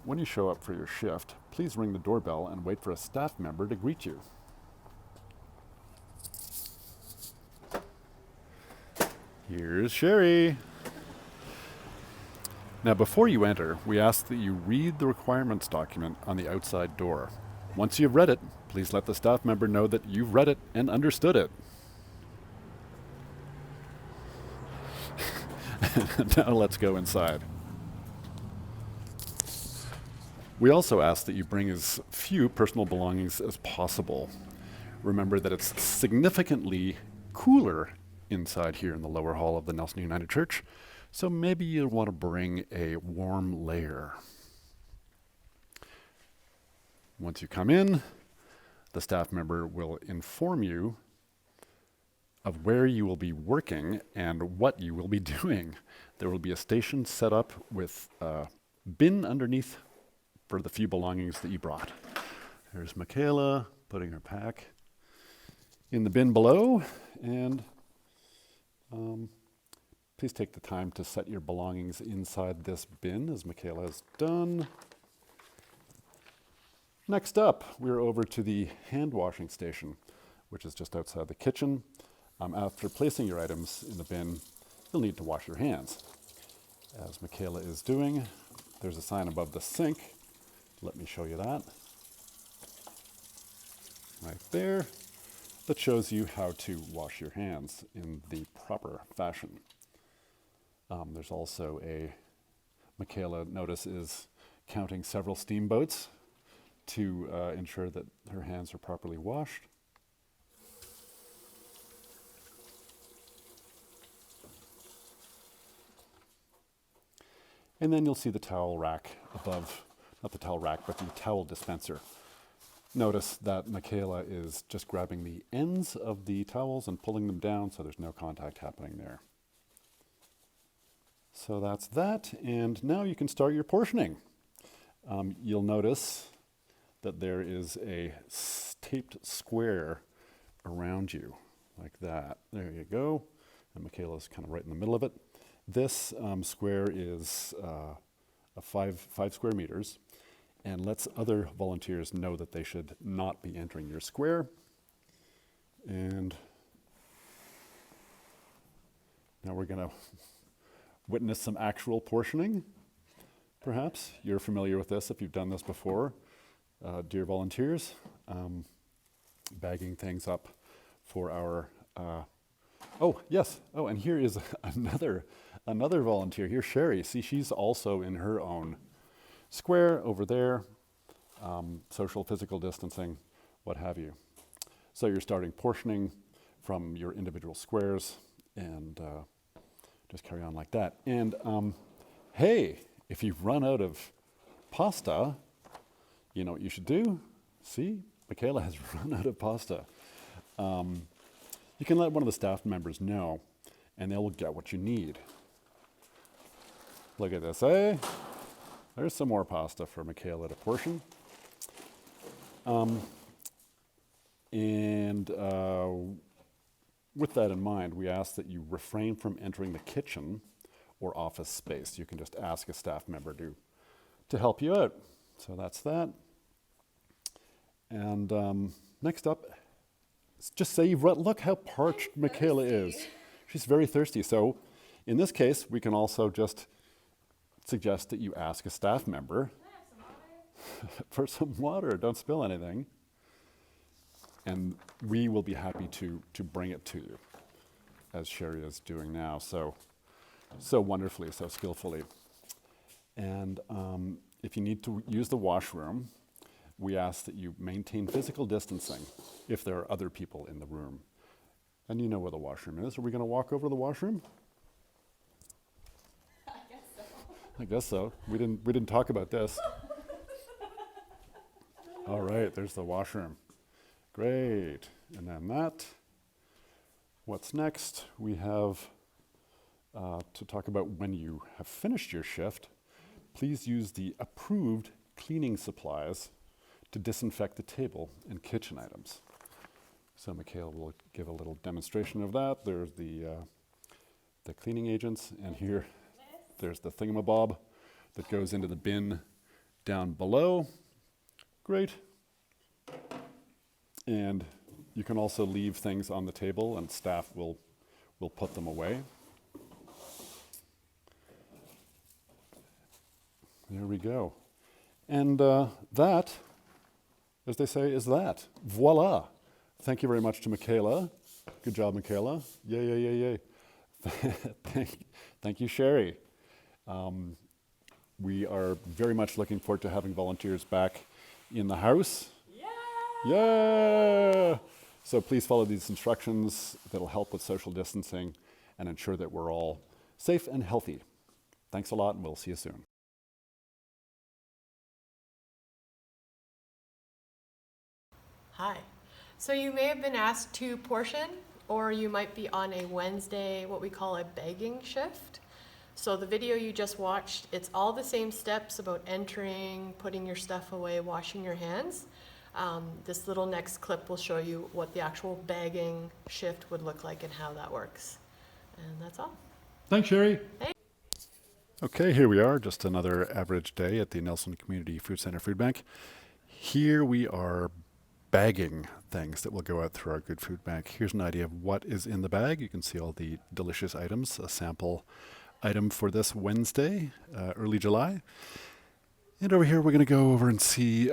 When you show up for your shift, please ring the doorbell and wait for a staff member to greet you. Here's Sherry. Now, before you enter, we ask that you read the requirements document on the outside door. Once you've read it, please let the staff member know that you've read it and understood it. Now let's go inside. We also ask that you bring as few personal belongings as possible. Remember that it's significantly cooler inside here in the lower hall of the Nelson United Church, so maybe you'll want to bring a warm layer. Once you come in, the staff member will inform you of where you will be working and what you will be doing. There will be a station set up with a bin underneath for the few belongings that you brought. There's Michaela putting her pack in the bin below, and please take the time to set your belongings inside this bin, as Michaela has done. Next up, we're over to the hand washing station, which is just outside the kitchen. After placing your items in the bin, you'll need to wash your hands. As Michaela is doing, there's a sign above the sink. Let me show you that. Right there. That shows you how to wash your hands in the proper fashion. There's also Michaela, notice, is counting several steamboats to ensure that her hands are properly washed. And then you'll see the towel rack above, not the towel rack, but the towel dispenser. Notice that Michaela is just grabbing the ends of the towels and pulling them down so there's no contact happening there. So that's that, and now you can start your portioning. You'll notice that there is a taped square around you, like that. There you go. And Michaela's kind of right in the middle of it. This square is a 5 square meters, and lets other volunteers know that they should not be entering your square. And now we're going to witness some actual portioning, perhaps. You're familiar with this if you've done this before, dear volunteers. Bagging things up for our, oh, yes. Oh, and here is another volunteer. Here's Sherry. See, she's also in her own square over there, social, physical distancing, what have you. So you're starting portioning from your individual squares, and just carry on like that. And hey, if you've run out of pasta, you know what you should do? See, Michaela has run out of pasta. You can let one of the staff members know, and they'll get what you need. Look at this, eh? There's some more pasta for Michaela to portion. With that in mind, we ask that you refrain from entering the kitchen or office space. You can just ask a staff member to help you out. So that's that. And next up, just say you've look how parched Michaela is. She's very thirsty. So in this case, we can also just suggest that you ask a staff member for some water. Don't spill anything. And we will be happy to bring it to you, as Sherry is doing now, so wonderfully, so skillfully. And if you need to use the washroom, we ask that you maintain physical distancing if there are other people in the room. And you know where the washroom is. Are we going to walk over to the washroom? I guess so. We didn't talk about this. All right, there's the washroom. Great. And then that. What's next? We have to talk about when you have finished your shift, please use the approved cleaning supplies to disinfect the table and kitchen items. So Michaela will give a little demonstration of that. There's the cleaning agents, and here there's the thingamabob that goes into the bin down below. Great. And you can also leave things on the table and staff will put them away. There we go. And that, as they say, is that. Voila. Thank you very much to Michaela. Good job, Michaela. Yay, yay, yay, yay. Thank you, Sherry. We are very much looking forward to having volunteers back in the house. Yeah! Yeah! So please follow these instructions that'll help with social distancing and ensure that we're all safe and healthy. Thanks a lot, and we'll see you soon. Hi. So you may have been asked to portion, or you might be on a Wednesday, what we call a bagging shift. So the video you just watched, it's all the same steps about entering, putting your stuff away, washing your hands. This little next clip will show you what the actual bagging shift would look like and how that works. And that's all. Thanks, Sherry. Hey. Okay, here we are, just another average day at the Nelson Community Food Center Food Bank. Here we are bagging things that will go out through our Good Food Bank. Here's an idea of what is in the bag. You can see all the delicious items, a sample item for this Wednesday, early July. And over here, we're going to go over and see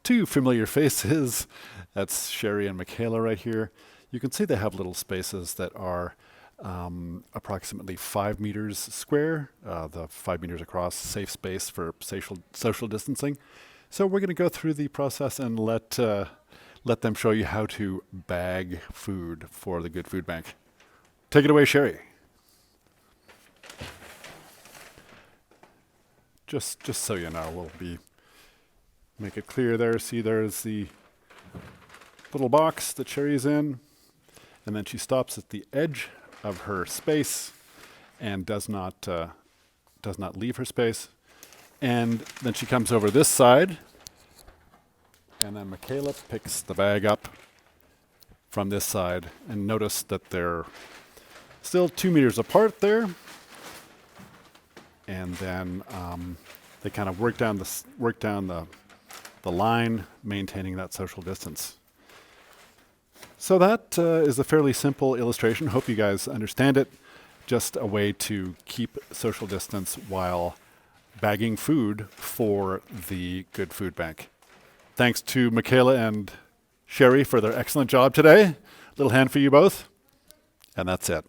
two familiar faces. That's Sherry and Michaela right here. You can see they have little spaces that are approximately 5 meters square, the 5 meters across, safe space for social distancing. So we're going to go through the process and let them show you how to bag food for the Good Food Bank. Take it away, Sherry. Just so you know, make it clear there. See, there's the little box that Sherry's in, and then she stops at the edge of her space and does not leave her space. And then she comes over this side, and then Michaela picks the bag up from this side. And notice that they're still 2 meters apart there. And then they kind of work down the line, maintaining that social distance. So that is a fairly simple illustration. Hope you guys understand it. Just a way to keep social distance while bagging food for the Good Food Bank. Thanks to Michaela and Sherry for their excellent job today. Little hand for you both. And that's it.